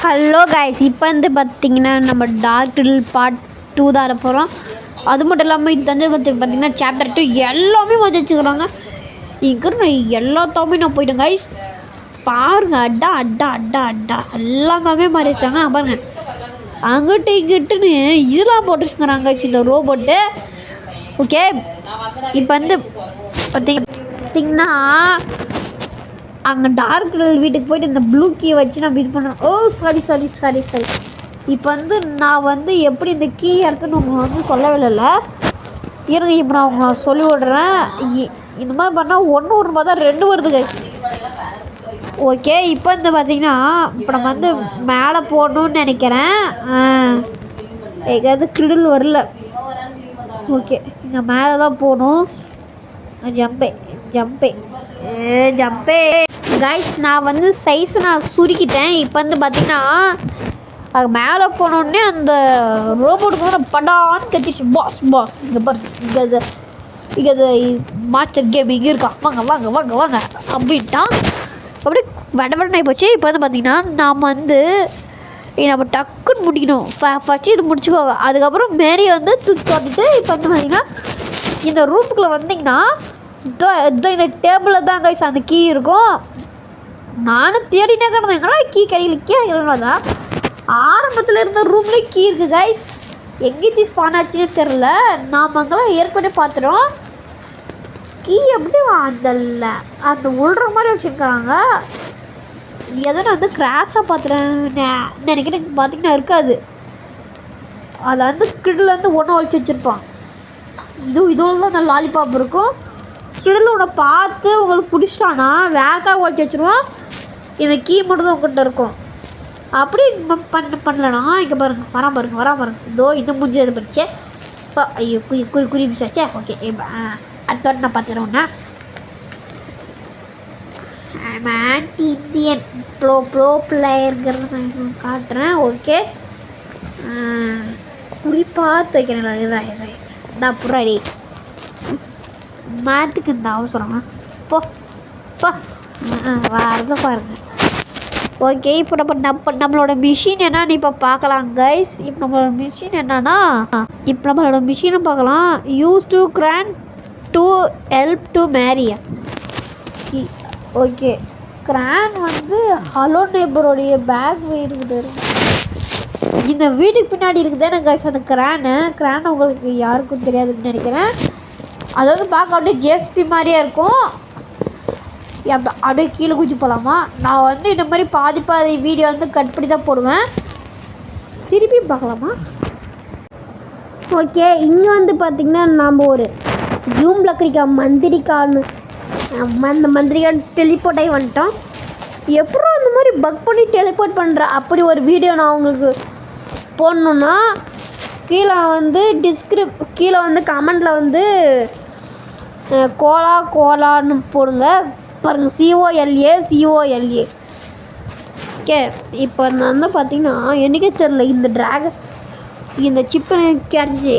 Hello guys, இப்போ வந்து பார்த்தீங்கன்னா நம்ம டார்க் ரிடில் பார்ட் 2 தான் வர போகிறோம். அது மட்டும் இல்லாமல் இந்த பார்த்தீங்கன்னா சாப்டர் 2 எல்லாமே வந்து வச்சுக்கிறாங்க. இங்கே நான் எல்லாத்தாமே நான் போயிட்டேன் கைஸ். பாருங்க, அட்டா அட்டா அட்டா அட்டா எல்லாமே மாறி வச்சாங்க. பாருங்க, அங்கிட்டு இங்கிட்டுன்னு இதெல்லாம் போட்டு வச்சுக்கிறாங்க இந்த ரோபோட்டு. ஓகே, இப்போ வந்து பார்த்தீங்கன்னா அங்கே டார்க் வீட்டுக்கு போய்ட்டு இந்த ப்ளூ கீ வச்சு நம்ம இது பண்ணுறோம். ஓ சாரி. இப்போ வந்து நான் வந்து எப்படி இந்த கீ எடுத்துன்னு உங்களுக்கு வந்து சொல்லவே இல்லை. இருங்க, இப்போ நான் உங்களை சொல்லி விடுறேன். இந்த மாதிரி பண்ணால் ஒன்று தான் 2 வருது கைஸ். ஓகே, இப்போ வந்து பார்த்தீங்கன்னா இப்போ நம்ம வந்து மேலே போடணும்னு நினைக்கிறேன். எங்கேயாவது கிரிடில் வரல. ஓகே, இங்கே மேலே தான் போகணும். ஜம்பே கைஸ், நான் வந்து சைஸ் நான் சுருக்கிட்டேன். இப்போ வந்து பார்த்தீங்கன்னா அது மேலே போனோடனே அந்த ரோபோட்டுக்கு வந்து படான்னு கத்திடுச்சு. பாஸ் இங்கே பாருங்க, இங்கே அது மாஸ்டர் கேம் இங்கே இருக்கா, வாங்க அப்படின்ட்டான். அப்படியே வடவடனாகி போச்சு. இப்போ வந்து பார்த்தீங்கன்னா நம்ம டக்குன்னு முடிக்கணும். ஃபஸ்ட்டு இது முடிச்சுக்கோங்க. அதுக்கப்புறம் மேரி வந்து தூக்கிட்டு இப்போ வந்து பார்த்தீங்கன்னா இந்த ரூமுக்குள்ளே வந்தீங்கன்னா இந்த டேபிளில் தான் கைஸ் அந்த கீ இருக்கும். நானும் தேடினே கிடந்தேன், கீ கிடைக்கல தான். ஆரம்பத்தில் இருந்த ரூம்லேயே கீ இருக்குது கைஸ். எங்கே ஸ்பான் ஆச்சுன்னே தெரில. நாம் அங்கெல்லாம் ஏற்கனவே பார்த்துட்டோம். கீ எப்படி அந்த உள்ற மாதிரி வச்சுருக்காங்க. எதை நான் வந்து கிராஸாக பார்த்துட்டேன் நினைக்கிறேன். பார்த்தீங்கன்னா இருக்காது. அதில் வந்து கிடில் வந்து ஒன்று வச்சு வச்சுருப்பான். இதுவும் தான் அந்த லாலிபாப் இருக்கும். கிடில் உன்னை பார்த்து உங்களுக்கு பிடிச்சிட்டானா வேறதான் ஒழிச்சு வச்சுருவான். இந்த கீ மட்டும் தான் உங்கள்கிட்ட இருக்கும். அப்படி பண்ணலனா இங்கே பாருங்க, வரா பாருங்க. இதோ இன்னும் முடிஞ்சது படிச்சு. இப்போ ஐயோ குறி பிடிச்சாச்சே. ஓகே, அடுத்த நான் பார்த்துறேன்னா இந்தியன் ப்ரோ பிளேயருங்கிறத நான் காட்டுறேன். ஓகே, குறிப்பாக வைக்கிறேன். நான் புறாடி மாத்துக்கு இந்த அவசரம் போ வரத பாருங்க. ஓகே, இப்போ நம்மளோட மிஷின் என்னன்னு இப்போ பார்க்கலாம் கைஸ். இப்போ நம்மளோட மிஷின் என்னன்னா பார்க்கலாம். Use to grand to help to marry. Okay, Kiran வந்து ஹலோ நெய்பரோடைய பேக் இருக்குது. இந்த வீட்டுக்கு பின்னாடி இருக்குதுன்னு கைஸ் அந்த கிரான் உங்களுக்கு யாருக்கும் தெரியாதுன்னு நினைக்கிறேன். அதாவது பார்க்க அப்படியே ஜேஎஸ்பி மாதிரியே இருக்கும். அப்படியே கீழே குச்சி போகலாமா? நான் வந்து இந்த மாதிரி பாதி வீடியோ வந்து கட் பண்ணி தான் போடுவேன். திருப்பி பார்க்கலாமா? ஓகே, இங்கே வந்து பார்த்திங்கன்னா நம்ம ஒரு ஜூம் லக்கரிக்கா மந்திரிக்கான்னு அந்த மந்திரிக்கான்னு டெலிபோர்ட் ஆகி வந்துட்டோம். எப்பறம் அந்த மாதிரி பக் பண்ணி டெலிபோர்ட் பண்ணுற அப்படி ஒரு வீடியோ நான் உங்களுக்கு போடணுன்னா கீழே வந்து கமெண்டில் வந்து கோலான்னு போடுங்க பாருங்கள். COLA. ஓகே, இப்போ நான் வந்து பார்த்தீங்கன்னா எனக்கே தெரில இந்த இந்த சிப்பு கிடச்சிச்சு.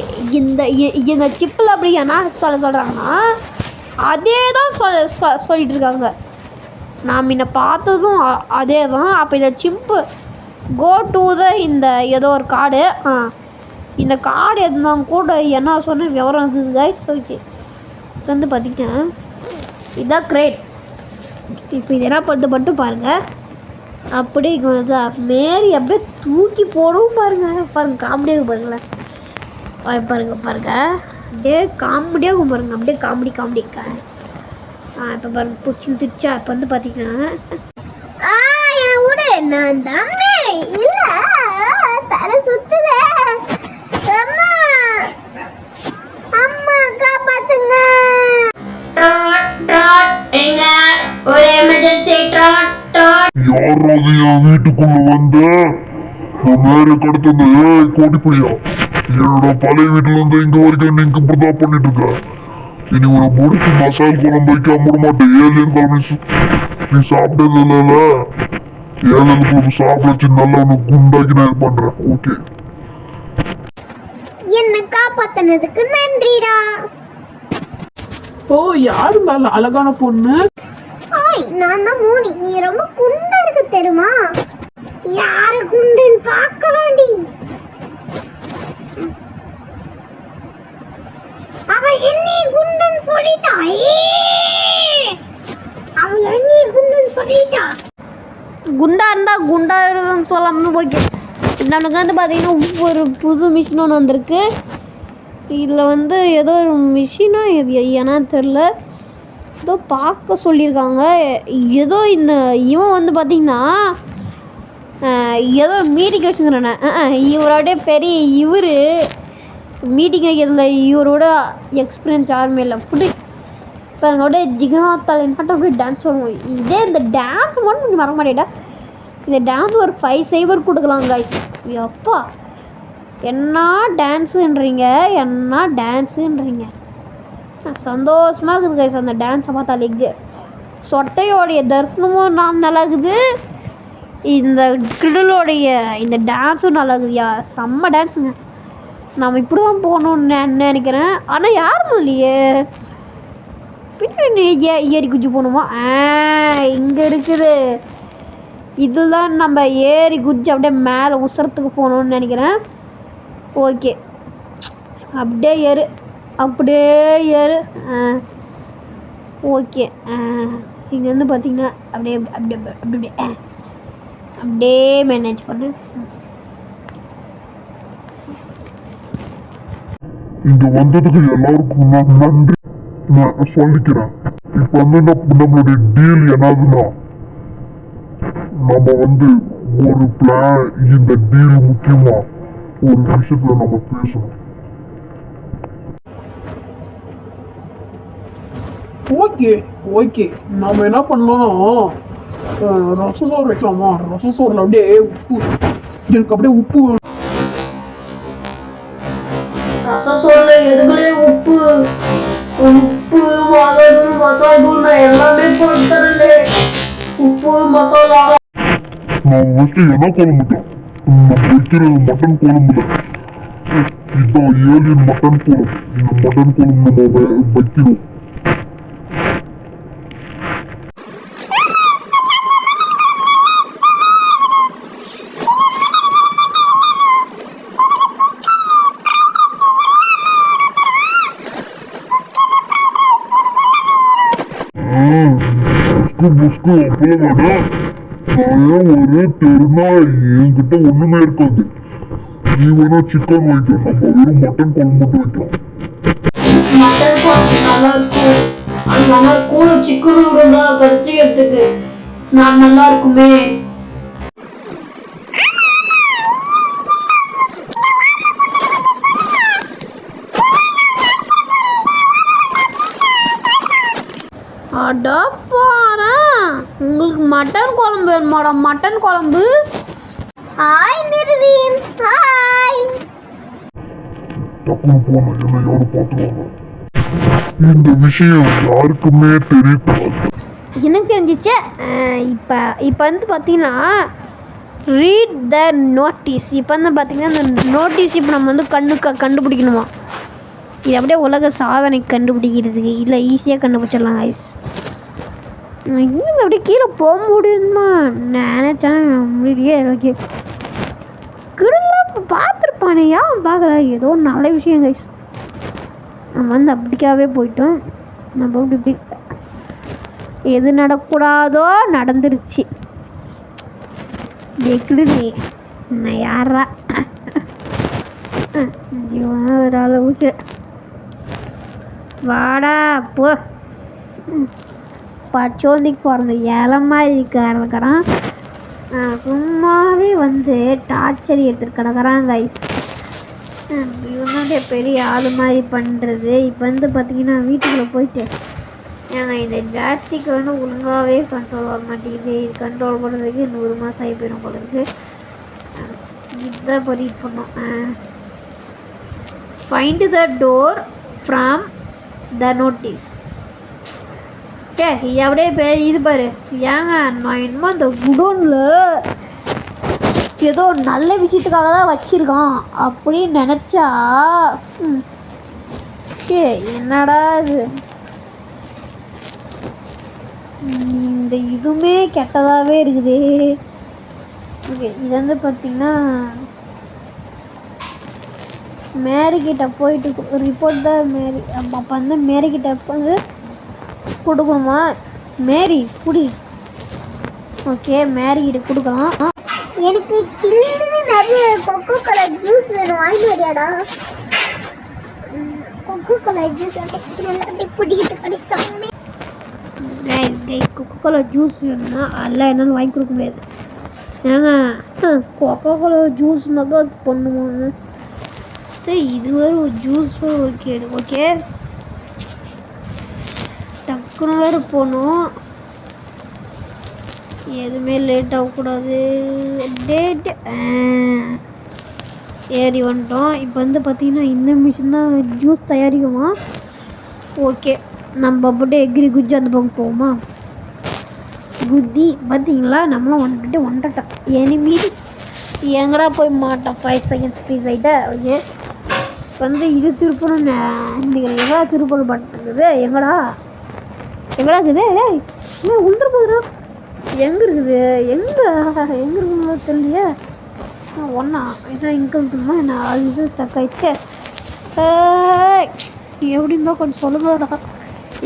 இந்த சிப்பில் அப்படி என்ன சொல்கிறாங்கன்னா அதே தான் சொல்லிகிட்டு இருக்காங்க. நான் முன்ன பார்த்ததும் அதே தான். அப்போ இந்த சிப்பு கோ டு இந்த ஏதோ ஒரு கார்டு. இந்த கார்டு எதுனாங்க கூட என்ன சொன்ன விவரம் இருக்குது கைஸ். ஓகே, இது வந்து பார்த்திங்கன்னா இதுதான் கிரேட். இப்போ இது என்ன பண்ணிட்டு பாருங்கள். அப்படியே இங்கே வந்து மேரி அப்படியே தூக்கி போடவும் பாருங்கள் காமெடியாக பாருங்களேன். பாருங்க அப்படியே காமெடியாகவும் பாருங்கள். அப்படியே காமெடி இப்போ பாருங்கள் பூச்சி திச்சா. இப்போ வந்து பார்த்தீங்கன்னா நான் தான் இல்லை தலை சுத்துத. அம்மா காப்பாத்துங்க. யாராவது என் வீட்டுக்குள்ள வந்து மேல கடத்தது கோடிப்படியா என்னோட பழைய வீட்டுல இருந்து இங்க வரைக்கும் நீங்க இப்படிதான் பண்ணிட்டு இருக்க. இனி ஒரு முடிச்சு மசால் குழம்பு வைக்க மூட மாட்டேன். ஏலியன் குழம்பு நீ சாப்பிட்டது இல்ல. ஏலியன் குழம்பு சாப்பிட வச்சு நல்லா உனக்கு குண்டாக்கி நான் பண்றேன். ஓகே, என்ன காப்பாத்தினதுக்கு நன்றிடா. ஓ, யாரு மேல அழகான பொண்ணு? நான் தான் மூனி. நீ ரொம்ப குண்டா இருக்கு தெரியுமா? யாருக்கும் குண்டா இருந்தால் குண்டா இருக்குன்னு சொல்லாமல் ஓகே. நம்மளுக்கு வந்து பார்த்தீங்கன்னா ஒரு புது மிஷின் ஒன்று வந்திருக்கு. இதில் வந்து ஏதோ ஒரு மிஷினா இது ஏன்னா தெரில, ஏதோ பார்க்க சொல்லியிருக்காங்க. ஏதோ இந்த இவன் வந்து பார்த்திங்கன்னா ஏதோ மீட்டிங் வச்சுக்கிறேன். இவரோட பெரிய இவர் மீட்டிங் வைக்கிறதுல இவரோட எக்ஸ்பீரியன்ஸ் யாருமே இல்லை. புடி இப்போ என்னோட ஜிகனாத்தால் என்ன அப்படியே டான்ஸ் பண்ணுவோம். இதே இந்த டான்ஸ் மட்டும் நீ மறக்க மாட்டேடா. இந்த டான்ஸ் ஒரு 5 சைபர் கொடுக்கலாம் கைஸ். எப்பா என்ன டான்ஸுன்றீங்க, என்ன டான்ஸுன்றீங்க. சந்தோஷமாக இருக்குது கைஸ் அந்த டான்ஸை பார்த்தாலே. சொட்டையோடைய தரிசனமும் நல்லா இருக்குது, இந்த கிரிடலோடைய இந்த டான்ஸும் நல்லா இருக்குதுயா. செம்ம டான்ஸுங்க. நம்ம இப்படி தான் போகணுன்னு நினைக்கிறேன். ஆனால் யாரும் இல்லையே பின்னாடி ஏறி குச்சி போகணுமா? இங்கே இருக்குது. இதுதான் நம்ம ஏறி குச்சி அப்படியே மேலே உசரத்துக்கு போகணுன்னு நினைக்கிறேன். ஓகே அப்படியே ஏறு, அப்படியே ஏறு. ஓகே இங்கே வந்து பார்த்திங்கன்னா அப்படியே அப்படியே அப்படியே அப்படியே மேனேஜ் பண்ணு. இங்க வந்ததுக்கு எல்லாருக்கும் நன்றி நான் சொல்லிக்கிறேன். இப்ப வந்து நம்மளுடைய டீல் என்னதுன்னா, நம்ம வந்து ஒரு பிளான், இந்த டீல் முக்கியமா ஒரு விஷயத்துல நம்ம பேசணும். ஓகே ஓகே, நம்ம என்ன பண்ணலாம்னா ரசசோறு வைக்கலாமா? ரசசோறுல அப்படியே உப்பு, எனக்கு அப்படியே உப்பு வேணும். ரசசோறுல எதுக்குள்ளே உப்பு உப்பு மசாலா எல்லாமே போட்டுறல. உப்பு மசாலா நான் ஃபர்ஸ்ட் என்ன குழம்பு தான் நம்ம வைக்கிறது மட்டன் குழம்புல. இதான் ஏலியன் மட்டன் குழம்பு. இந்த மட்டன் குழம்பு நம்ம வைக்கிறோம். புஸ்கு அப்பளமாடா. நான் ஒரு தெருநாய், என்கிட்ட ஒண்ணுமே இருக்காது. நீ வேணா சிக்கன் வைக்கலாம், நம்ம வெறும் மட்டன் குழம்பு மட்டும் வைக்கலாம். மட்டன் குழம்பு நல்லா இருக்கும். அதனால கூட சிக்கன் இருந்தா கடிச்சிக்கிறதுக்கு நான் நல்லா இருக்குமே. அடப்பாரா, உங்களுக்கு மட்டன் குழம்பு வேணுமாடா? மட்டன் குழம்பு. Hi Nirveen, hi. டக்குனு போன என்ன யாரும் பார்த்துருவாங்க. இந்த விஷயம் யாருக்குமே தெரியக்கூடாது. எனக்கு தெரிஞ்சிச்சு. இப்போ வந்து பார்த்தீங்கன்னா ரீட் த நோட்டீஸ். இப்போ வந்து பார்த்தீங்கன்னா இந்த நோட்டீஸ் இப்போ நம்ம வந்து கண்டுபிடிக்கணுமா? இது அப்படியே உலக சாதனை கண்டுபிடிக்கிறதுக்கு இல்லை ஈஸியாக கண்டுபிடிச்சிடலாம் ஐஸ். இன்னும் அப்படியே கீழே போக முடியுமா நினச்சேன், முடியலையே. ஓகே கிடலாம் பார்த்துருப்பானே, ஏன் பார்க்கல? ஏதோ நல்ல விஷயம் கைஸ். நம்ம வந்து அப்படிக்காவே போயிட்டோம். நம்ம இப்படி எது நடக்கூடாதோ நடந்துருச்சு. எக்கிடுது நான் யாரா ஒரு அளவுக்கு வாடா போ. பச்சோந்திக்கு பிறந்த இலை மாதிரி கிடக்கிறான். சும்மாவே வந்து டார்ச்சர் எடுத்துட்டு கிடக்கிறான் கைஸ். இவனுடைய பெரிய ஆள் மாதிரி பண்ணுறது. இப்போ வந்து பார்த்தீங்கன்னா வீட்டுக்குள்ளே போயிட்டு ஏங்க இந்த ஜாஸ்திக்கு வந்து ஒழுங்காகவே கண்ட்ரோல் வர மாட்டேங்குது. இது கண்ட்ரோல் பண்ணுறதுக்கு 100 மாதம் ஆகி போயிடும் போல இருக்குது. இதுதான் இப்போ ரீட் பண்ணோம். Find the door from the notice. இது அப்படியே இது பாரு. ஏங்க நான் என்னமோ அந்த குடோனில் ஏதோ நல்ல விஷயத்துக்காக தான் வச்சுருக்கான் அப்படின்னு நினச்சா என்னடா இது, இந்த இதுவுமே கெட்டதாகவே இருக்குது. ஓகே இது வந்து பார்த்திங்கன்னா மேரிக்கிட்ட போயிட்டு ரிப்போர்ட் தான் மேரி. அப்போ வந்து மேரிக்கிட்ட வந்து கொடுக்கணுமா? மேரி குடி. ஓகே மேரிகிட்ட கொடுக்கலாம். எனக்கு சில்லுன்னு நிறைய கொக்கோ கோலா ஜூஸ் வேணும், வாங்கி வரியாடா? கொக்கோ கோலா ஜூஸ் நல்லா பிடிக்கிட்டு கடை சாமி. கொக்கோ கோலா ஜூஸ் வேணும்னா அதெல்லாம் என்னால் வாங்கி கொடுக்க முடியாது. ஏங்க கொக்கோ கோலா ஜூஸ்னா தான் அது பண்ணுவாங்க. இது வேறு ஒரு ஜூஸ் ஓகே ஓகே டக்குன்னு வேறு போகணும். எதுவுமே லேட் ஆகக்கூடாது. டேட் ஏறி வந்துட்டோம். இப்போ வந்து பார்த்திங்கன்னா இந்த மிஷின் தான் ஜூஸ் தயாரிக்குமா. ஓகே நம்ம அப்படியே எக்ரி குஜ்ஜி அந்த பக்கம் போவோமா. குத்தி பார்த்தீங்களா நம்மளும் வந்துட்டோம். எனிமி எங்கடா போய் மாட்டோம். 5 seconds ப்ளீஸ் ஆகிட்ட. ஓகே வந்து இது திருப்பணும். எங்கடா திருப்பணும் பண்ணுறது. எங்கடா இருக்குது. ஏய் உந்துரு போதுடா. எங்கே இருக்குது இருக்குங்களோ தெரியலையே. ஒன்றா ஏன்னா இங்கே இருக்குமா என்ன அது ஸ்டக் ஆகிடுச்சு. எப்படி இருந்தால் கொஞ்சம் சொல்லுங்கடா.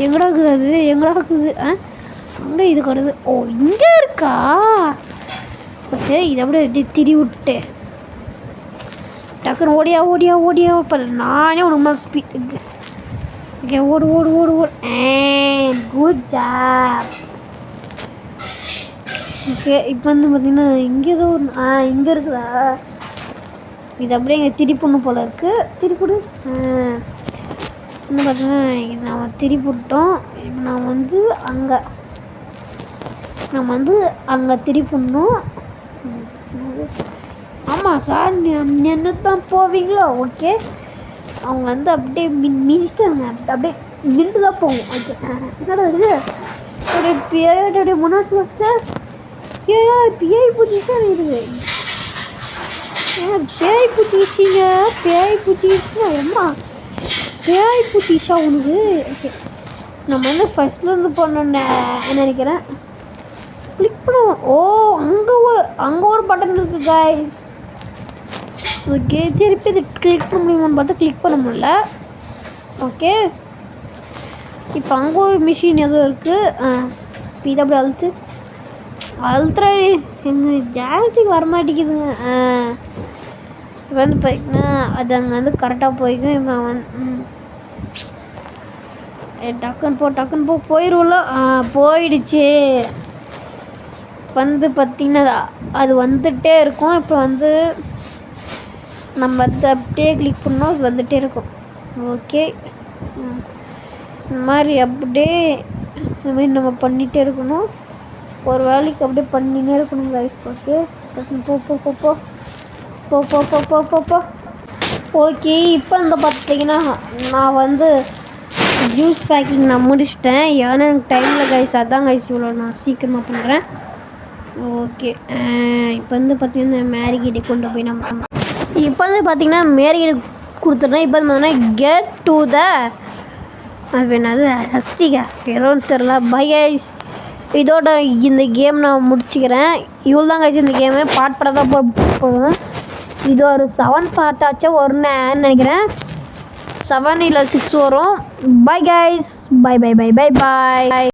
எங்கடா இருக்குது அங்கே இது கிடது. ஓ இங்கே இருக்கா. ஓகே இதை அப்படியே திரி விட்டு டக்குன்னு ஓடியா பாரு. நானே ஒரு மாதிரி ஸ்பீட் இருக்கு. ஓகே ஓடு குட் ஜாப். ஓகே இப்போ வந்து பார்த்திங்கன்னா இங்கே ஏதோ இங்கே இருக்குதா. இது அப்படியே இங்கே திருப்பணும் போல் இருக்குது. திருப்பிடு இன்னும் பார்த்திங்கன்னா நான் திருப்பிவிட்டோம். இப்போ நான் வந்து அங்கே திருப்பிடணும். ஆமாம் சார் என்ன தான் போவீங்களோ. ஓகே அவங்க வந்து அப்படியே மினிஸ்டருங்க அப்படியே நின்று தான் போகும். ஓகே என்னடா இது அப்படியே பேயோடைய முன்னாடி வந்து பேய் பூச்சிதான் இருக்குது. பேய் பூச்சிச்சிங்க அம்மா பேய் பூச்சிச்சா உனக்கு. ஓகே நம்ம வந்து ஃபஸ்ட்லேருந்து பண்ணோன்னு நினைக்கிறேன். கிளிக் பண்ணுவோம். ஓ அங்கே ஒரு பட்டன் இருக்குது கைஸ். ஓகே திருப்பி இது கிளிக் பண்ண முடியுமான்னு பார்த்தா கிளிக் பண்ண முடியல. ஓகே இப்போ அங்கே ஒரு மிஷின் எதுவும் இருக்குது. இதை அப்படி அழுத்துற எங்கள் ஜாஸ்திக்கு வரமாட்டேங்குதுங்க. இப்போ வந்து பார்த்தீங்கன்னா அது அங்கே வந்து கரெக்டாக போய்க்கும். இப்போ நான் வந்து டக்குன்னு போ போயிடுவோம்ல. போயிடுச்சு. வந்து பார்த்திங்கன்னா அது வந்துகிட்டே இருக்கும். இப்போ வந்து நம்ம வந்து அப்படியே கிளிக் பண்ணோம் அது வந்துகிட்டே இருக்கும். ஓகே இந்த மாதிரி அப்படியே இந்தமாரி நம்ம பண்ணிகிட்டே இருக்கணும். ஒரு வேலைக்கு அப்படியே பண்ணினே இருக்கணும் கைஸ். ஓகே போ. ஓகே இப்போ வந்து பார்த்திங்கன்னா நான் வந்து ஜூஸ் பேக்கிங் நான் முடிச்சிட்டேன். ஏன்னா எனக்கு டைமில் கைஸ் அதான் கைஸ் இவ்வளோ நான் சீக்கிரமாக பண்ணுறேன். ஓகே இப்போ வந்து பார்த்திங்கன்னா மேரிகிட்ட கொண்டு போய் நம்ம இப்போ வந்து பார்த்திங்கன்னா மேரிகிட்ட கொடுத்துட்டேன். இப்போ வந்து பார்த்தீங்கன்னா கெட் டு த அது என்னது ஹஸ்டிகா எதுவும் தெரில. பை கைஸ் இதோட இந்த கேம் நான் முடிச்சுக்கிறேன். இவ்வளோ தான் கைஸ் இந்த கேமு. பாட் தான் போடுவேன். இது ஒரு 7 பார்ட்டாச்சும் வரும்னு நினைக்கிறேன். 7 இல்லை 6 வரும். Bye guys. பை.